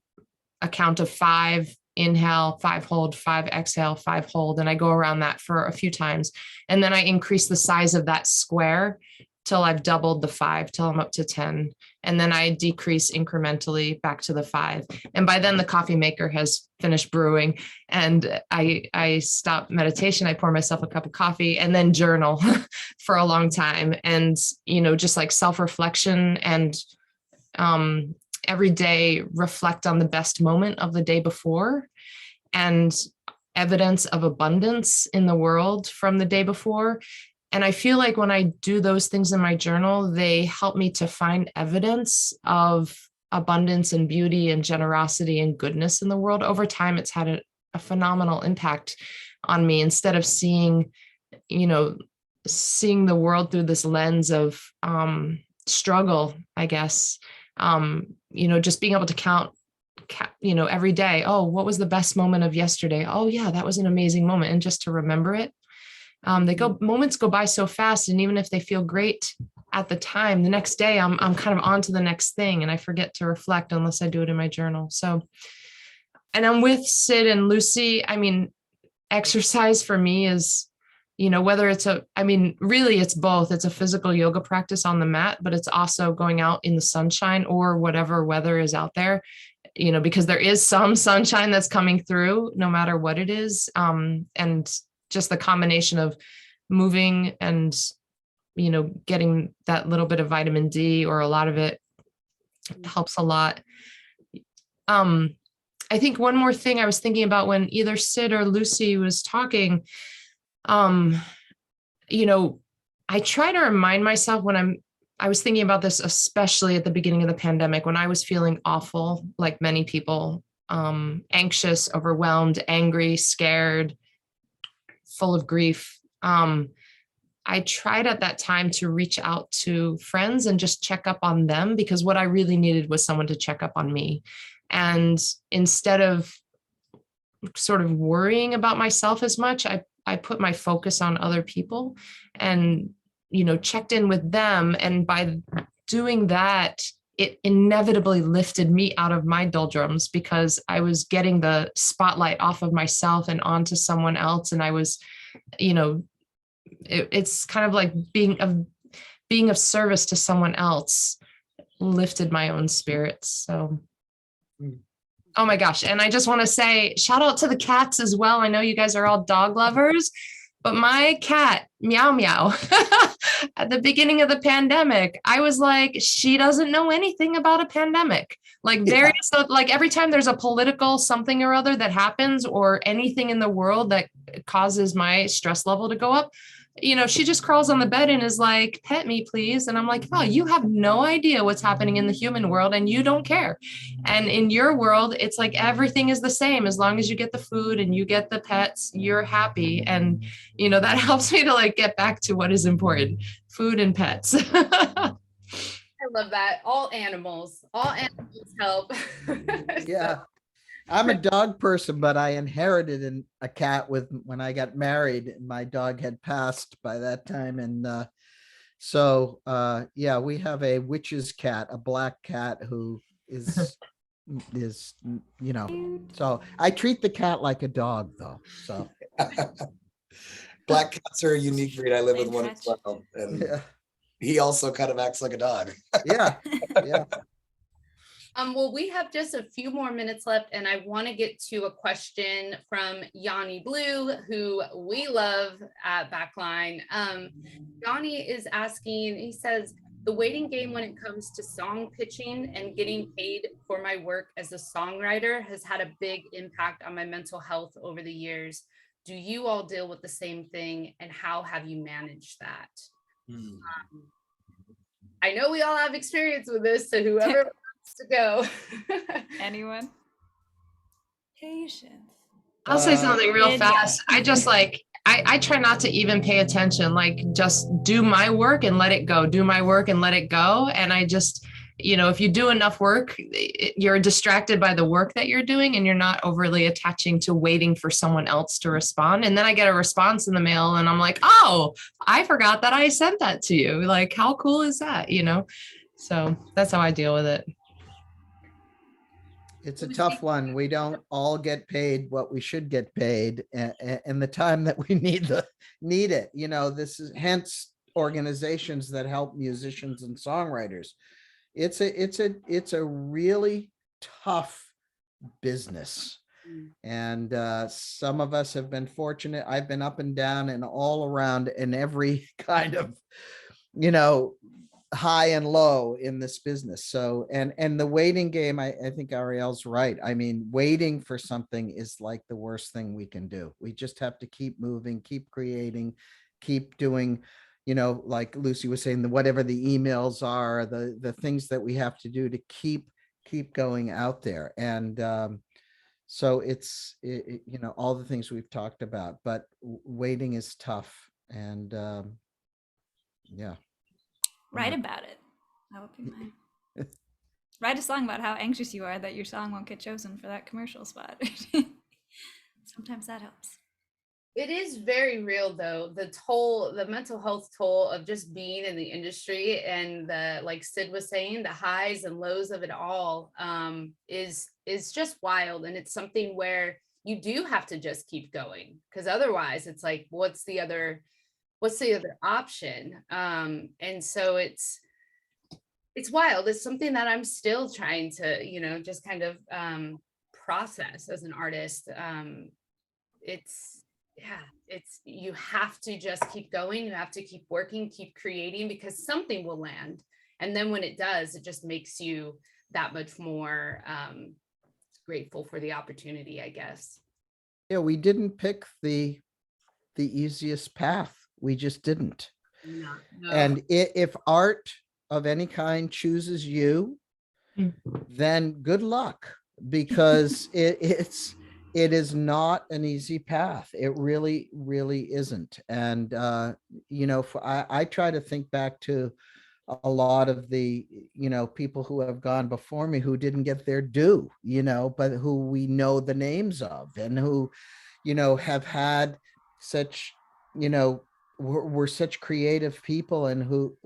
count of 5, inhale, 5, hold, 5, exhale, 5, hold. And I go around that for a few times. And then I increase the size of that square till I've doubled the 5, till I'm up to 10. And then I decrease incrementally back to the 5. And by then the coffee maker has finished brewing and I stop meditation. I pour myself a cup of coffee and then journal for a long time. And, just like self-reflection and every day reflect on the best moment of the day before and evidence of abundance in the world from the day before. And I feel like when I do those things in my journal, they help me to find evidence of abundance and beauty and generosity and goodness in the world. Over time, it's had a phenomenal impact on me instead of seeing the world through this lens of struggle, I guess. Just being able to count, every day. Oh, what was the best moment of yesterday? Oh yeah, that was an amazing moment. And just to remember it. Moments go by so fast. And even if they feel great at the time, the next day I'm kind of on to the next thing and I forget to reflect unless I do it in my journal. So, and I'm with Sid and Lucy. Exercise for me is, whether it's really it's both. It's a physical yoga practice on the mat, but it's also going out in the sunshine or whatever weather is out there, because there is some sunshine that's coming through no matter what it is. And just the combination of moving and, getting that little bit of vitamin D or a lot of it helps a lot. I think one more thing I was thinking about when either Sid or Lucy was talking, You know, I try to remind myself when I was thinking about this, especially at the beginning of the pandemic, when I was feeling awful, like many people, anxious, overwhelmed, angry, scared, full of grief. I tried at that time to reach out to friends and just check up on them, because what I really needed was someone to check up on me. And instead of sort of worrying about myself as much, I put my focus on other people and, you know, checked in with them. And by doing that, it inevitably lifted me out of my doldrums, because I was getting the spotlight off of myself and onto someone else. And I was, you know, it's kind of like being of service to someone else lifted my own spirits. So, oh my gosh. And I just want to say, shout out to the cats as well. I know you guys are all dog lovers, but my cat, Meow Meow, at the beginning of the pandemic, I was like, she doesn't know anything about a pandemic. Like like every time there's a political something or other that happens, or anything in the world that causes my stress level to go up, you know, she just crawls on the bed and is like, pet me, please. And I'm like, oh, you have no idea what's happening in the human world and you don't care. And in your world, it's like everything is the same. As long as you get the food and you get the pets, you're happy. And, you know, that helps me to like get back to what is important, food and pets.
I love that. All animals help.
Yeah. I'm a dog person, but I inherited a cat when I got married, and my dog had passed by that time. And yeah, we have a witch's cat, a black cat who is, you know, so I treat the cat like a dog though. So
Black cats are a unique breed. I live with one as well. And
yeah.
he also kind of acts like a dog.
Yeah. Yeah.
Well, we have just a few more minutes left, and I want to get to a question from Yanni Blue, who we love at Backline. Yanni is asking, he says, the waiting game when it comes to song pitching and getting paid for my work as a songwriter has had a big impact on my mental health over the years. Do you all deal with the same thing, and how have you managed that? I know we all have experience with this, so whoever to go.
Anyone? Patience.
I'll say something real fast. I just like, I try not to even pay attention, like just do my work and let it go, do my work and let it go. And I just, you know, if you do enough work, you're distracted by the work that you're doing, and you're not overly attaching to waiting for someone else to respond. And then I get a response in the mail and I'm like, oh, I forgot that I sent that to you. Like, how cool is that? You know? So that's how I deal with it.
It's a tough one. We don't all get paid what we should get paid, and the time that we need it. You know, this is hence organizations that help musicians and songwriters. It's a really tough business. And some of us have been fortunate. I've been up and down and all around in every kind of, you know, high and low in this business. So, and the waiting game, I think Ariel's right. I mean, waiting for something is like the worst thing we can do. We just have to keep moving, keep creating, keep doing, you know, like Lucy was saying, whatever the emails are, the things that we have to do to keep going out there. And so it's, you know, all the things we've talked about, but waiting is tough. And yeah.
Write about it. That would be mine. Write a song about how anxious you are that your song won't get chosen for that commercial spot. Sometimes that helps.
It is very real though, the mental health toll of just being in the industry, and the, like Sid was saying, the highs and lows of it all is just wild. And it's something where you do have to just keep going, because otherwise it's like, what's the other option? And so it's wild. It's something that I'm still trying to, you know, just kind of process as an artist. You have to just keep going. You have to keep working, keep creating, because something will land. And then when it does, it just makes you that much more grateful for the opportunity, I guess.
Yeah, we didn't pick the the easiest path. We just didn't.
No.
And if art of any kind chooses you, then good luck, because it is not an easy path. It really, really isn't. And I try to think back to a lot of the people who have gone before me who didn't get their due, but who we know the names of, and who have had such were such creative people, and who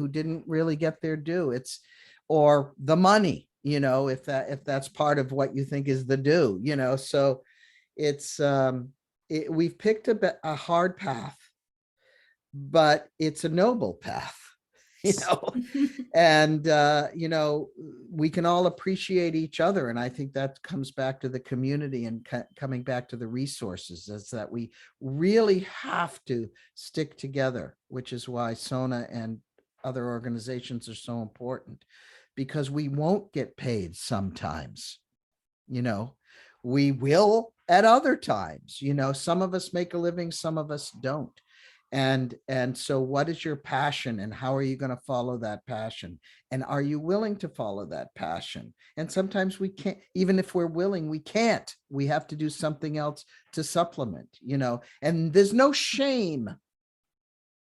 didn't really get their due. Or the money, if that's part of what you think is the due, so it's we've picked a hard path, but it's a noble path. And we can all appreciate each other. And I think that comes back to the community, and coming back to the resources, is that we really have to stick together, which is why SONA and other organizations are so important, because we won't get paid sometimes. We will at other times. Some of us make a living, some of us don't. And so what is your passion, and how are you going to follow that passion? And are you willing to follow that passion? And sometimes we can't, even if we're willing, we can't. We have to do something else to supplement, and there's no shame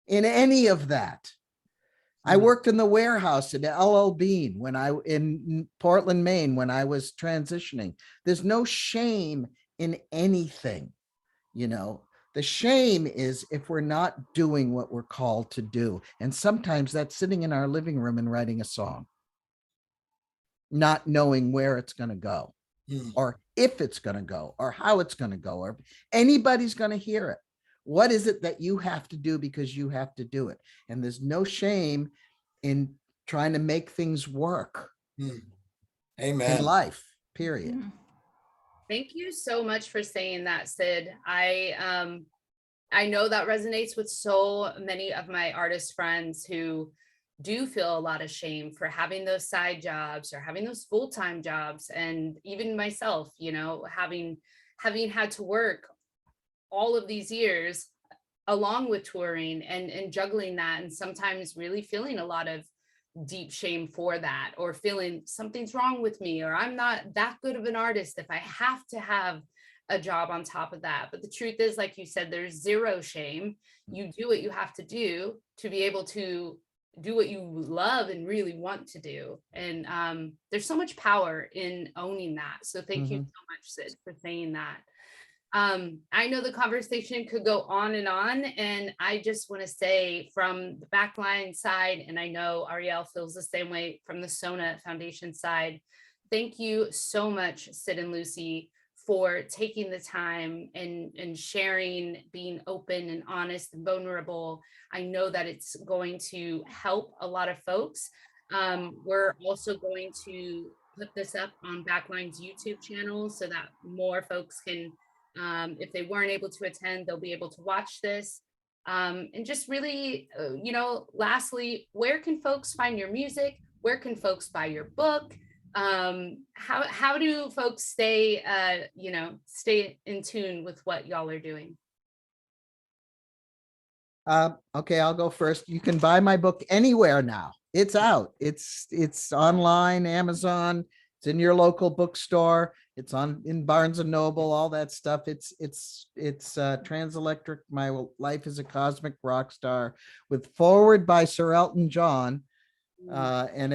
in any of that. I worked in the warehouse at LL Bean in Portland, Maine, when I was transitioning. There's no shame in anything, The shame is if we're not doing what we're called to do. And sometimes that's sitting in our living room and writing a song, not knowing where it's going to go, or if it's going to go, or how it's going to go, or anybody's going to hear it. What is it that you have to do because you have to do it? And there's no shame in trying to make things work.
Amen.
In life, period.
Thank you so much for saying that, Sid. I know that resonates with so many of my artist friends who do feel a lot of shame for having those side jobs or having those full-time jobs. And even myself, having had to work all of these years along with touring and juggling that, and sometimes really feeling a lot of deep shame for that, or feeling something's wrong with me, or I'm not that good of an artist if I have to have a job on top of that. But the truth is, like you said, there's zero shame. You do what you have to do to be able to do what you love and really want to do. And there's so much power in owning that. So thank you so much, Sid, for saying that. I know the conversation could go on, and I just want to say, from the Backline side, and I know Ariel feels the same way from the SONA Foundation side, thank you so much, Sid and Lucy, for taking the time and sharing, being open and honest and vulnerable. I know that it's going to help a lot of folks. We're also going to put this up on Backline's YouTube channel so that more folks can, if they weren't able to attend, they'll be able to watch this. And just really, lastly, where can folks find your music? Where can folks buy your book? How do folks stay in tune with what y'all are doing?
Okay, I'll go first. You can buy my book anywhere now. It's out. It's online, Amazon. It's in your local bookstore. It's in Barnes and Noble, all that stuff. It's Transelectric, My Life as a Cosmic Rock Star, with foreword by Sir Elton John. And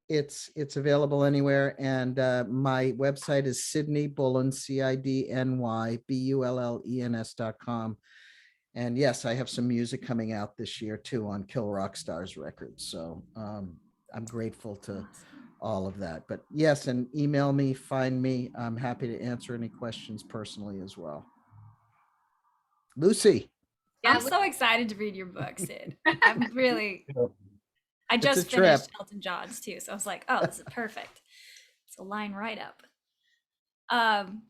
it's available anywhere. And my website is Sydney Bullen, CIDNY BULLENS.com. And yes, I have some music coming out this year too on Kill Rock Stars Records. So I'm grateful to all of that. But yes, and email me, find me. I'm happy to answer any questions personally as well. Lucy.
I'm so excited to read your book, Sid. I just finished Elton John's too. So I was like, oh, this is perfect. It's a line right up.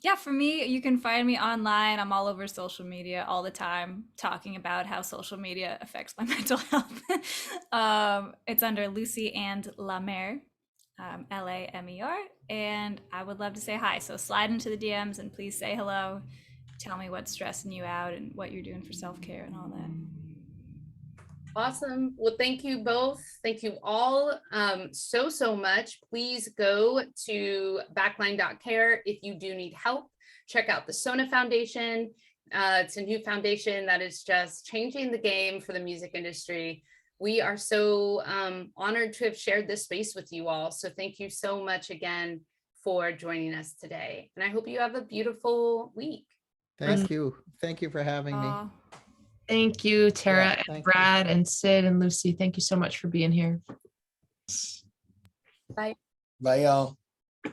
Yeah, for me, you can find me online. I'm all over social media all the time, talking about how social media affects my mental health. It's under Lucy and Lamer, Lamer, and I would love to say hi. So slide into the DMs and please say hello tell me what's stressing you out and what you're doing for self-care and all that.
Awesome. Well, thank you both. Thank you all so much. Please go to backline.care if you do need help. Check out the SONA Foundation. It's a new foundation that is just changing the game for the music industry. We are so honored to have shared this space with you all. So thank you so much again for joining us today. And I hope you have a beautiful week.
Thank you. Thank you for having me.
Thank you, Tara,
Yeah,
and
thank you.
Brad, and Sid, and Lucy. Thank you so much for being here.
Bye.
Bye, y'all.